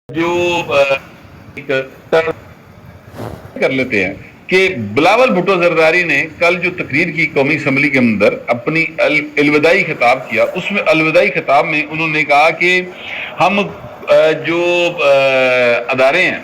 جو ایک کر لیتے ہیں کہ بلاول بھٹو زرداری نے کل جو تقریر کی قومی اسمبلی کے اندر اپنی الوداعی خطاب کیا، اس میں الوداعی خطاب میں انہوں نے کہا کہ ہم جو ادارے ہیں،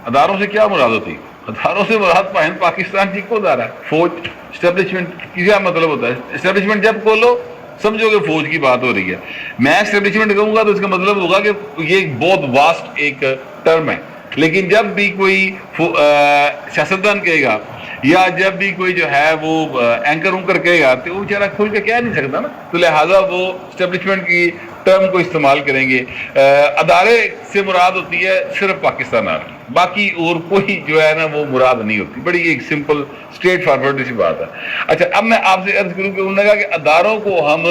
اداروں سے کیا مراد ہوتی؟ اداروں سے مراد پاکستان کی کو ادارہ ہے، فوج اسٹیبلشمنٹ کی کیا مطلب ہوتا ہے؟ اسٹیبلشمنٹ جب کھولو سمجھو کہ فوج کی بات ہو رہی ہے. میں اسٹیبلشمنٹ کہوں گا تو اس کا مطلب ہوگا کہ یہ ایک بہت واسٹ ایک ٹرم ہے. لیکن جب بھی کوئی سیاستدان کہے گا یا جب بھی کوئی جو ہے وہ اینکر اونکر کہے گا تو وہ بیچارہ کھل کے کہہ نہیں سکتا نا، تو لہٰذا وہ اسٹیبلشمنٹ کی ٹرم کو استعمال کریں گے. ادارے سے مراد ہوتی ہے صرف پاکستان آرمی، باقی اور کوئی جو ہے نا وہ مراد نہیں ہوتی. بڑی ایک سمپل اسٹریٹ فارورڈ سی بات ہے. اچھا، اب میں آپ سے عرض کروں کہ انہوں نے کہا کہ اداروں کو ہم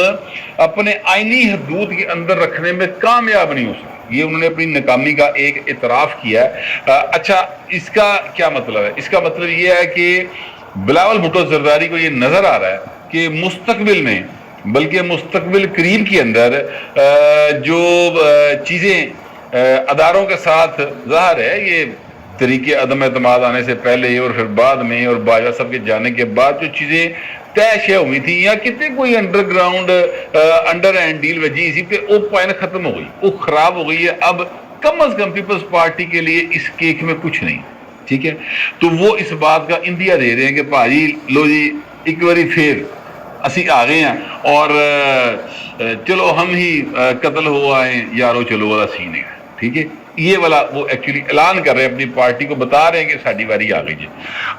اپنے آئینی حدود کے اندر رکھنے میں کامیاب نہیں ہو سکتے. یہ انہوں نے اپنی ناکامی کا ایک اعتراف کیا ہے. اچھا، اس کا کیا مطلب ہے؟ اس کا مطلب یہ ہے کہ بلاول بھٹو زرداری کو یہ نظر آ رہا ہے کہ مستقبل میں، بلکہ مستقبل قریب کے اندر جو چیزیں اداروں کے ساتھ ظاہر ہے، یہ طریقے عدم اعتماد آنے سے پہلے اور پھر بعد میں اور باجوہ صاحب کے جانے کے بعد جو چیزیں طے شے ہوئی تھی یا کتنے کوئی انڈر گراؤنڈ انڈر اینڈ ڈیل وجہ اسی پہ وہ پوائنٹ ختم ہو گئی، وہ خراب ہو گئی ہے. اب کم از کم پیپلز پارٹی کے لیے اس کیک میں کچھ نہیں، ٹھیک ہے؟ تو وہ اس بات کا اندیا دے رہے ہیں کہ بھائی لو جی ایک باری پھر اسی آ گئے ہیں اور چلو ہم ہی قتل ہو آئے یارو چلو والا سین ہے، ٹھیک ہے؟ یہ والا وہ ایکچولی اعلان کر رہے ہیں، اپنی پارٹی کو بتا رہے ہیں کہ ساڈی واری آ گئی جی.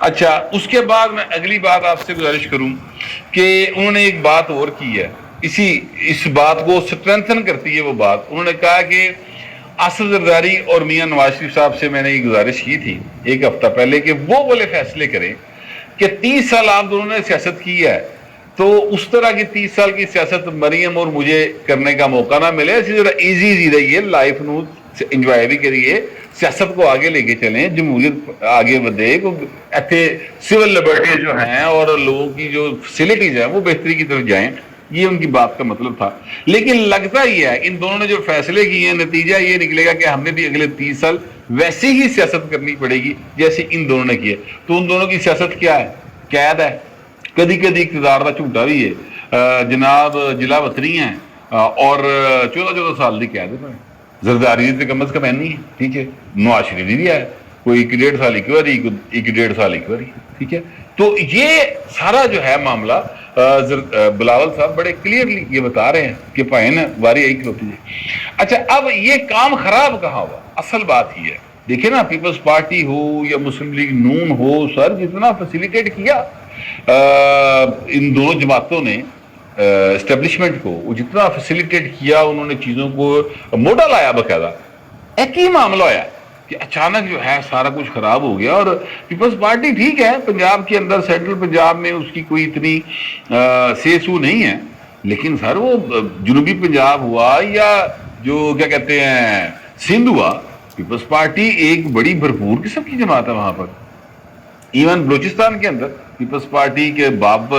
اچھا، اس کے بعد میں اگلی بات آپ سے گزارش کروں کہ انہوں نے ایک بات اور کی ہے، اس بات کو سٹرینتھن کرتی ہے وہ بات. انہوں نے کہا کہ آصف زرداری اور میاں نواز شریف صاحب سے میں نے یہ گزارش کی تھی ایک ہفتہ پہلے کہ وہ بولے فیصلے کریں کہ 30 سال آپ دونوں نے سیاست کی ہے، تو اس طرح کی 30 سال کی سیاست مریم اور مجھے کرنے کا موقع نہ ملے. اسی طرح ایزی رہیے، لائف نو انجوائے بھی کریے، سیاست کو آگے لے کے چلیں، جمہوریت آگے بڑھے، ایتھے سول لبرٹی جو ہیں اور لوگوں کی جو فیسلٹیز ہیں وہ بہتری کی طرف جائیں. یہ ان کی بات کا مطلب تھا. لیکن لگتا ہی ہے ان دونوں نے جو فیصلے کیے ہیں نتیجہ یہ نکلے گا کہ ہم نے بھی اگلے 30 سال ویسی ہی سیاست کرنی پڑے گی جیسے ان دونوں نے کیے. تو ان دونوں کی سیاست کیا ہے؟ قید ہے، کدی کدی اقتدار کا جھوٹا بھی ہے. جناب جلا وطنی ہیں اور 14 سال کی قید ہے. زرداری تو کم از کم نہیں ہے، ٹھیک ہے؟ نواز شریف بھی ہے کوئی 1.5 سال ایک باری، 1.5 سال ایک باری، ٹھیک ہے؟ تو یہ سارا جو ہے معاملہ بلاول صاحب بڑے کلیئرلی یہ بتا رہے ہیں کہ پائن واری ایک ہوتی ہے. اچھا، اب یہ کام خراب کہاں ہوا؟ اصل بات ہی ہے، دیکھیں نا، پیپلز پارٹی ہو یا مسلم لیگ نون ہو، سر جتنا فیسیلیٹیٹ کیا ان دونوں جماعتوں نے اسٹیبلشمنٹ کو، وہ جتنا فیسیلیٹیٹ کیا، انہوں نے چیزوں کو موڈا لایا باقاعدہ. ایک ہی معاملہ ہوا کہ اچانک جو ہے سارا کچھ خراب ہو گیا. اور پیپلز پارٹی ٹھیک ہے پنجاب کے اندر، سینٹرل پنجاب میں اس کی کوئی اتنی سے سو نہیں ہے، لیکن سر وہ جنوبی پنجاب ہوا یا جو کیا کہتے ہیں سندھ ہوا، پیپلز پارٹی ایک بڑی بھرپور قسم کی جماعت ہے وہاں پر. ایون بلوچستان کے اندر پیپلز پارٹی کے باپ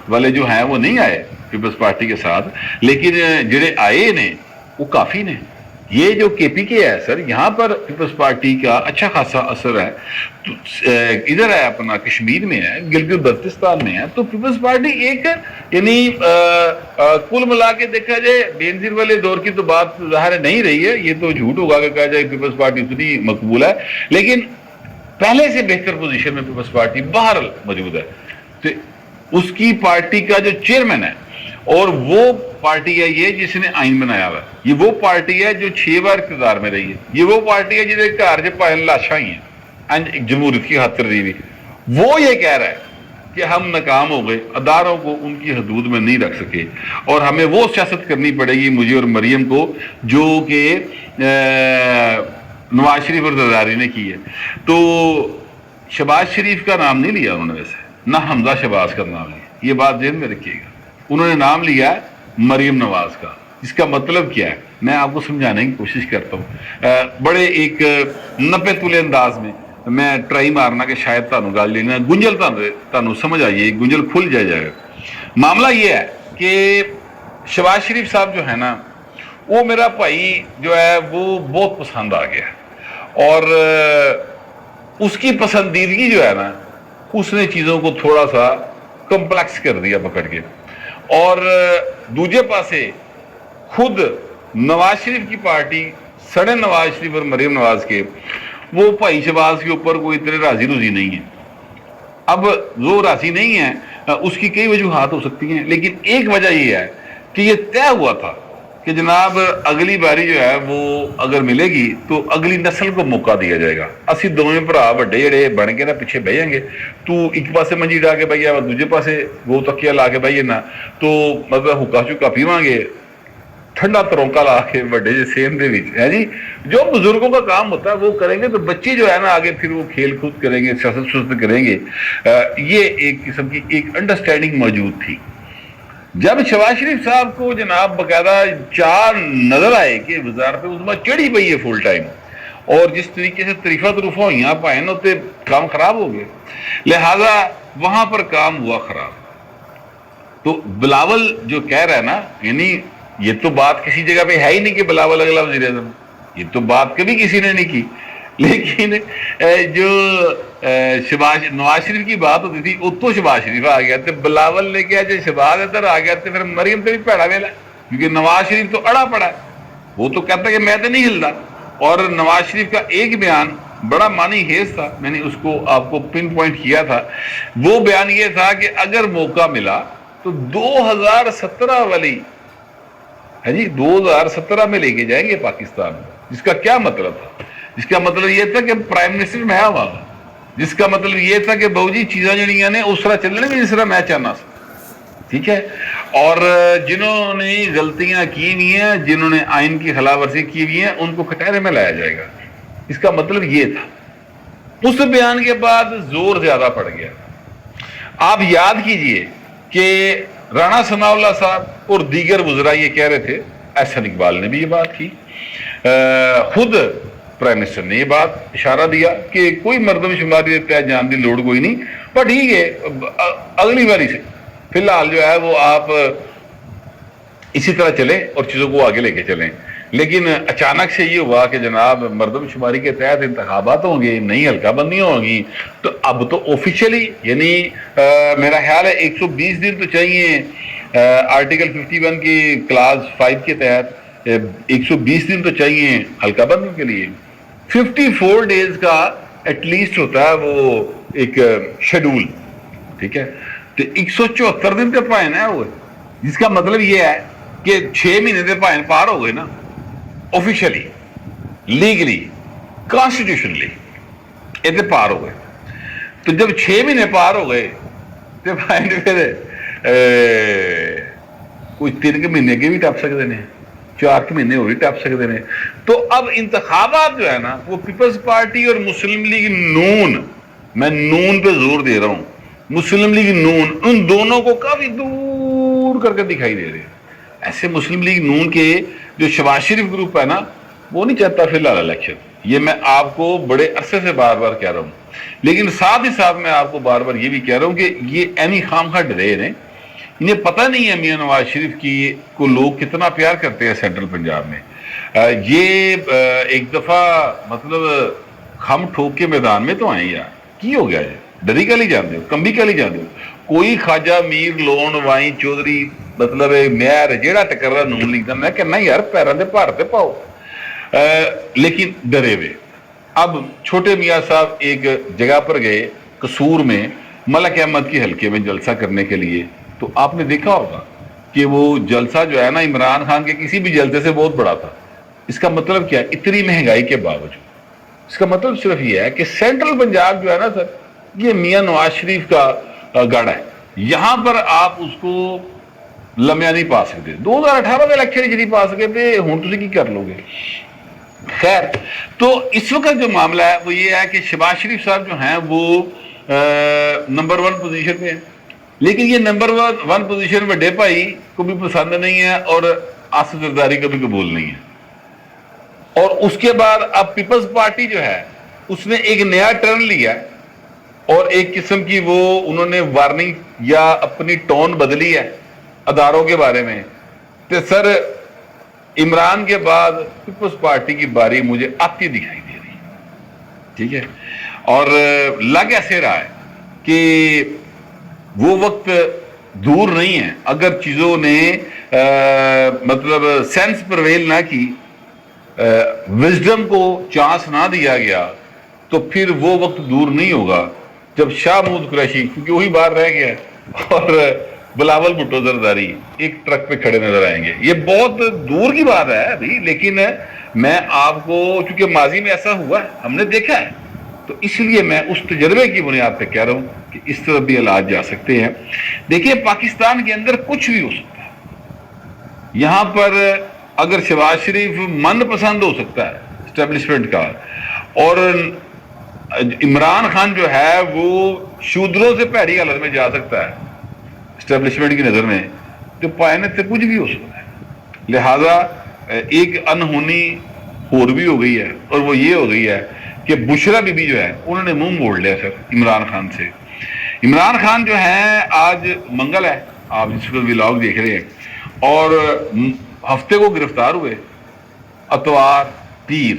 والے جو ہیں وہ نہیں آئے پیپلز پارٹی کے ساتھ، لیکن جڑے آئے نے وہ کافی نے. یہ جو کے پی کے ہے سر، یہاں پر پیپلز پارٹی کا اچھا خاصا اثر ہے. ادھر ہے اپنا کشمیر میں ہے، گلگت بلتستان میں ہے. تو پیپلز پارٹی ایک یعنی کل ملا کے دیکھا جائے بینظیر والے دور کی تو بات ظاہر نہیں رہی ہے، یہ تو جھوٹ ہوگا کہ کہا جائے پیپلز پارٹی اتنی مقبول ہے، لیکن پہلے سے بہتر پوزیشن میں پیپلز پارٹی بہرحال موجود ہے. تو اس کی پارٹی کا جو چیئرمین ہے، اور وہ پارٹی ہے یہ جس نے آئین بنایا ہوا ہے، یہ وہ پارٹی ہے جو 6 بار اقتدار میں رہی ہے، یہ وہ پارٹی ہے جنہیں گھر جو پائن لاشاں ہی ہیں جمہوریت کی خاطر رہی ہوئی. وہ یہ کہہ رہا ہے کہ ہم ناکام ہو گئے، اداروں کو ان کی حدود میں نہیں رکھ سکے، اور ہمیں وہ سیاست کرنی پڑے گی مجھے اور مریم کو جو کہ نواز شریف اور زرداری نے کی ہے. تو شہباز شریف کا نام نہیں لیا انہوں نے، ویسے نہ حمزہ شہباز کا نام لیا، یہ بات ذہن میں رکھیے گا. انہوں نے نام لیا ہے مریم نواز کا. اس کا مطلب کیا ہے میں آپ کو سمجھانے کی کوشش کرتا ہوں بڑے ایک نپے تلے انداز میں ٹرائی مارنا کہ شاید تانوں گل لینا گنجل تانوں سمجھ آئیے، گنجل کھل جائے. معاملہ یہ ہے کہ شہباز شریف صاحب جو ہے نا، وہ میرا بھائی جو ہے وہ بہت پسند آ گیا. اور اس کی پسندیدگی جو ہے نا اس نے چیزوں کو تھوڑا سا کمپلیکس کر دیا پکڑ کے. اور دوجے پاسے خود نواز شریف کی پارٹی سڑے نواز شریف اور مریم نواز کے وہ بھائی شہباز کے اوپر کوئی اتنے راضی روزی نہیں ہے. اب وہ راضی نہیں ہے اس کی کئی وجوہات ہو سکتی ہیں، لیکن ایک وجہ یہ ہے کہ یہ طے ہوا تھا کہ جناب اگلی باری جو ہے وہ اگر ملے گی تو اگلی نسل کو موقع دیا جائے گا. اسی دونوں بھرا بڑے جڑے بن کے نا پیچھے بہ جائیں گے، تو ایک پاسے منجی ڈا کے بھائی دوجے پاسے وہ تکیا لا کے بھائی نا، تو مطلب حکا چکا پیواں گے ٹھنڈا ترونکا لا کے بڑے جی سیم دے وچ ہے جی. جو بزرگوں کا کام ہوتا ہے وہ کریں گے تو بچے جو ہے نا آگے پھر وہ کھیل کود کریں گے، سیاست سست کریں گے. یہ ایک قسم کی ایک انڈرسٹینڈنگ موجود تھی. جب شہباز شریف صاحب کو جناب باقاعدہ چار نظر آئے کہ وزارت عظمیٰ چڑھی پئی ہے فل ٹائم، اور جس طریقے سے طریفہ طروفہ ہوئیاں پائیں ہوتے کام خراب ہو گئے، لہذا وہاں پر کام ہوا خراب. تو بلاول جو کہہ رہا ہے نا، یعنی یہ تو بات کسی جگہ پہ ہے ہی نہیں کہ بلاول اگلا وزیر اعظم، یہ تو بات کبھی کسی نے نہیں کی. لیکن جو نواز شریف کی بات ہوتی تھی اتو شہباز شریف آ گیا، تو بلاول نے کیا جب شہباز ادھر آ گیا تو پھر مریم تو بھی پیڑا ویلا، کیونکہ نواز شریف تو اڑا پڑا ہے. وہ تو کہتا ہے کہ میں تو نہیں ہلتا. اور نواز شریف کا ایک بیان بڑا معنی خیز تھا، میں نے اس کو آپ کو پن پوائنٹ کیا تھا. وہ بیان یہ تھا کہ اگر موقع ملا تو 2017 والی 2017 میں لے کے جائیں گے پاکستان میں. جس کا کیا مطلب تھا؟ جس کا مطلب یہ تھا کہ پرائم منسٹر میں ہوا، جس کا مطلب یہ تھا کہ بہو جی چیزاں جڑیاں نے اس طرح چلنے میں جس طرح میں چاہنا سا. ٹھیک ہے. اور جنہوں نے غلطیاں کی ہوئی ہیں، جنہوں نے آئین کی خلاف ورزی کی ہوئی ہیں، ان کو کٹہرے میں لایا جائے گا. اس کا مطلب یہ تھا. اس بیان کے بعد زور زیادہ پڑ گیا. آپ یاد کیجئے کہ رانا ثناء اللہ صاحب اور دیگر وزراء یہ کہہ رہے تھے، احسن اقبال نے بھی یہ بات کی، خود پرائم منسٹر نے یہ بات اشارہ دیا کہ کوئی مردم شماری تحت جان دی لوڑ کوئی نہیں، پر ٹھیک ہے اگلی باری سے فی الحال جو ہے وہ آپ اسی طرح چلیں اور چیزوں کو آگے لے کے چلیں. لیکن اچانک سے یہ ہوا کہ جناب مردم شماری کے تحت انتخابات ہوں گے، نئی حلقہ بندیاں ہوں گی، تو اب تو آفیشلی یعنی میرا خیال ہے 120 دن تو چاہیے آرٹیکل 51 کی کلاس 5 کے تحت 120 دن تو چاہیے حلقہ بندیوں کے لیے. 54 ڈیز کا ایٹ لیسٹ ہوتا ہے وہ ایک شیڈول. ٹھیک ہے. تو 174 دن کے پائن ہے وہ، جس کا مطلب یہ ہے کہ 6 مہینے کے پائن پار ہو گئے نا، آفیشلی لیگلی کانسٹیٹیوشنلی یہ پار ہو گئے. تو جب 6 مہینے پار ہو گئے تو پھر کوئی 3 مہینے کے بھی ٹپ سکتے ہیں، 4 مہینے اور بھی ٹپ سکتے ہیں. تو اب انتخابات جو ہے نا وہ پیپلز پارٹی اور مسلم لیگ نون، میں نون پہ زور دے رہا ہوں، مسلم لیگ نون، ان دونوں کو کافی دور کر کے دکھائی دے رہے ہیں. ایسے مسلم لیگ نون کے جو شہباز شریف گروپ ہے نا وہ نہیں چاہتا فی الحال الیکشن. یہ میں آپ کو بڑے عرصے سے بار بار کہہ رہا ہوں. لیکن ساتھ ہی ساتھ میں آپ کو بار بار یہ بھی کہہ رہا ہوں کہ یہ ایمی خام خواہ ڈرے ہیں. انہیں پتہ نہیں ہے میاں نواز شریف کی کو لوگ کتنا پیار کرتے ہیں سینٹرل پنجاب میں. یہ ایک دفعہ مطلب ہم ٹھوک کے میدان میں تو آئیں یار، کی ہو گیا یہ ڈری کا لی جاندے ہو، کمبی کا لی جاندے ہو. کوئی خواجہ میر لون وائیں چودھری مطلب میں جیڑا ٹکر رہا نون لیگ دا، میں کہنا یار پیروں دے بھار تے پاؤ. لیکن ڈرے ہوئے. اب چھوٹے میاں صاحب ایک جگہ پر گئے قصور میں ملک احمد کی حلقے میں جلسہ کرنے کے لیے. تو آپ نے دیکھا ہوگا کہ وہ جلسہ جو ہے نا عمران خان کے کسی بھی جلسے سے بہت بڑا تھا. اس کا مطلب کیا ہے؟ اتنی مہنگائی کے باوجود اس کا مطلب صرف یہ ہے کہ سینٹرل پنجاب جو ہے نا سر، یہ میاں نواز شریف کا گڑھ ہے. یہاں پر آپ اس کو لمحہ نہیں پا سکتے. 2018 میں الیکشن جی نہیں پا سکے تھے، ہوں تسی کی کر لو گے. خیر، تو اس وقت جو معاملہ ہے وہ یہ ہے کہ شہباز شریف صاحب جو ہیں وہ نمبر 1 پوزیشن پہ ہیں. لیکن یہ نمبر 1 پوزیشن بڑے بھائی کو بھی پسند نہیں ہے اور آصف زرداری کو بھی قبول نہیں ہے. اور اس کے بعد اب پیپلز پارٹی جو ہے اس نے ایک نیا ٹرن لیا اور ایک قسم کی وہ انہوں نے وارننگ یا اپنی ٹون بدلی ہے اداروں کے بارے میں. تو سر عمران کے بعد پیپلز پارٹی کی باری مجھے آتی دکھائی دے رہی ہے. ٹھیک ہے. اور لگ ایسے رہا ہے کہ وہ وقت دور نہیں ہے. اگر چیزوں نے مطلب سینس پرویل نہ کی، وزڈم کو چانس نہ دیا گیا، تو پھر وہ وقت دور نہیں ہوگا جب شاہ محمود قریشی، کیونکہ وہی باہر رہ گیا، اور بلاول بھٹو زرداری ایک ٹرک پہ کھڑے نظر آئیں گے. یہ بہت دور کی بات ہے ابھی، لیکن میں آپ کو، چونکہ ماضی میں ایسا ہوا ہے، ہم نے دیکھا ہے، تو اس لیے میں اس تجربے کی بنیاد پہ کہہ رہا ہوں کہ اس طرح بھی علاج جا سکتے ہیں. دیکھیے پاکستان کے اندر کچھ بھی ہو سکتا ہے. یہاں پر اگر شہباز شریف من پسند ہو سکتا ہے اسٹیبلشمنٹ کا، اور عمران خان جو ہے وہ شودروں سے پیڑی حالت میں جا سکتا ہے اسٹیبلشمنٹ کی نظر میں، تو پائنے سے کچھ بھی ہو سکتا ہے. لہذا ایک انہونی اور بھی ہو گئی ہے، اور وہ یہ ہو گئی ہے کہ بشرا بی بی جو ہے انہوں نے منہ موڑ لیا سر عمران خان سے. عمران خان جو ہے، آج منگل ہے، آپ جس کو ولاگ دیکھ رہے ہیں، اور ہفتے کو گرفتار ہوئے، اتوار پیر،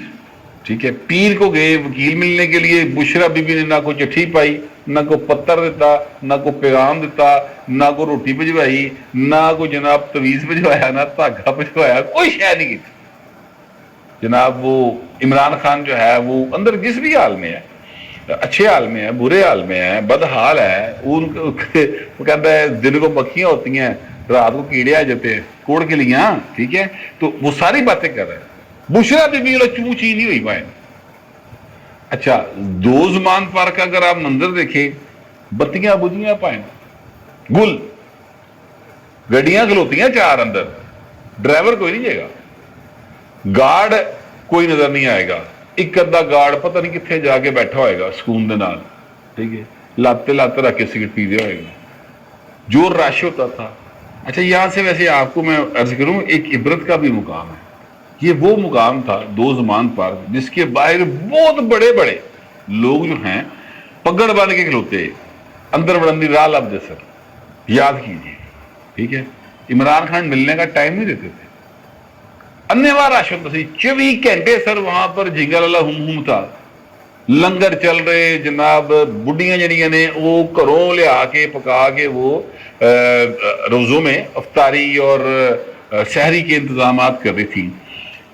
ٹھیک ہے، پیر کو گئے وکیل ملنے کے لیے. بشرا بی بی نے نہ کوئی چٹھی پائی، نہ کوئی پتر دیتا، نہ کوئی پیغام دیتا، نہ کوئی روٹی بھجوائی، نہ کوئی جناب تویز بھجوایا، نہ دھاگا بھجوایا، کوئی شے نہیں کی تھی. جناب وہ عمران خان جو ہے وہ اندر جس بھی حال میں ہے، اچھے حال میں ہے، برے حال میں ہے، بد حال ہے، وہ کہتا ہے دن کو مکھیاں ہوتی ہیں، رات کو کیڑے آ جاتے ہیں کوڑ کے لیے. ٹھیک ہے، تو وہ ساری باتیں کر رہے ہیں. بشرا بی بی چوں چی نہیں ہوئی پائے. اچھا، دو زمان پارک کا اگر آپ منظر دیکھیں، بتیاں بجیاں پائیں، گل، گڈیاں کھلوتی ہیں چار اندر، ڈرائیور کوئی نہیں جائے گا، گارڈ کوئی نظر نہیں آئے گا. ایک ادھا گارڈ پتہ نہیں کتنے جا کے بیٹھا ہوئے گا سکون دے نال، ٹھیک ہے، لاتے رکھ کے سگریٹ پی دیا ہوئے گا. جو رش ہوتا تھا. اچھا، یہاں سے ویسے آپ کو میں عرض کروں، ایک عبرت کا بھی مقام ہے. یہ وہ مقام تھا دو زمان پارک جس کے باہر بہت بڑے بڑے لوگ جو ہیں پگڑ باندھ کے کھلوتے، اندر بڑندی راہ لب دے سر. یاد کیجیے، ٹھیک ہے. عمران خان ملنے کا ٹائم نہیں دیتے تھے. انیوار رش ہوتا سی 24 گھنٹے سر. وہاں پر جنگل والا ہم تھا، لنگر چل رہے جناب. بڈیاں جڑیاں نے وہ گھروں لیا کے پکا کے وہ روزوں میں افطاری اور سحری کے انتظامات کر رہی تھی.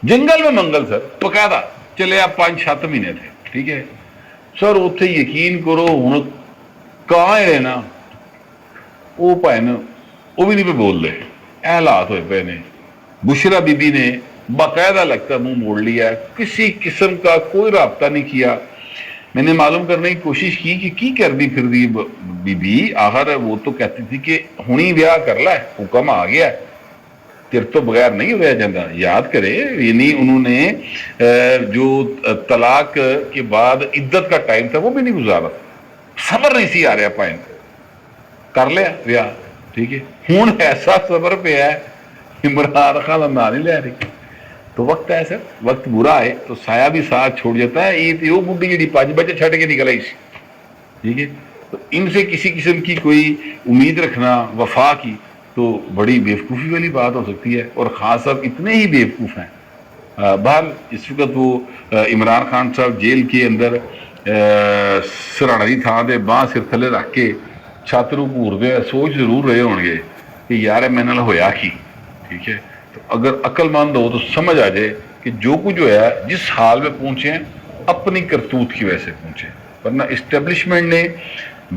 جنگل میں منگل سر باقاعدہ چلے آپ 5-7 مہینے تھے. ٹھیک ہے سر، اتنے یقین کرو ہوں کہاں ہے نا وہ پائے نا وہ بھی نہیں پہ بول رہے. حالات ہوئے پے نے. بشرا بی بی نے باقاعدہ لگتا منہ موڑ لیا ہے، کسی قسم کا کوئی رابطہ نہیں کیا. میں نے معلوم کرنے کی کوشش کی کہ کی کر دی پھر دی بی بی. آخر وہ تو کہتی تھی کہ ہونی بیاہ کر لے، حکم آ گیا ہے، تیر تو بغیر نہیں ہوا جاتا. یاد کرے، یعنی انہوں نے جو طلاق کے بعد عدت کا ٹائم تھا وہ بھی نہیں گزارا، صبر نہیں سی آ رہا پائن، کر لیا بیاہ. ٹھیک ہے، ہوں ایسا صبر پہ ہے عمران خان نہ نہیں لے رہی. تو وقت ہے سر، وقت برا ہے تو سایہ بھی ساتھ چھوڑ جاتا ہے. یہ تو وہ بڈھی جی 5 بچے چھٹ کے نکل آئی سی. ٹھیک ہے، تو ان سے کسی قسم کی کوئی امید رکھنا وفا کی تو بڑی بیوقوفی والی بات ہو سکتی ہے. اور خان صاحب اتنے ہی بیوقوف ہیں. بہرحال اس وقت وہ عمران خان صاحب جیل کے اندر سرانے کی تھان سے باہ سر تھلے رکھ کے چھاتروں گھورتے سوچ ضرور رہے ہون گے کہ یار میں نال ہویا کی. ٹھیک ہے، تو اگر عقل مند ہو تو سمجھ آ جائے کہ جو کچھ جو ہے جس حال میں پہنچے ہیں اپنی کرتوت کی وجہ سے پہنچے. ورنہ اسٹیبلشمنٹ نے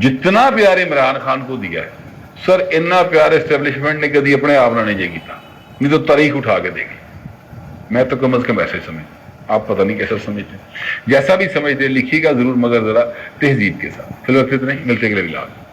جتنا پیار عمران خان کو دیا ہے سر، اتنا پیار اسٹیبلشمنٹ نے کبھی اپنے آپ نہ نہیں کیتا، نہیں تو تاریخ اٹھا کے دے گی. میں تو کم از کم ایسے سمجھتا، آپ پتہ نہیں کیسا سمجھتے، جیسا بھی سمجھتے لکھیے گا ضرور، مگر ذرا تہذیب کے ساتھ. فی الوقت اتنا ہی، ملتے اگلے ولاگ.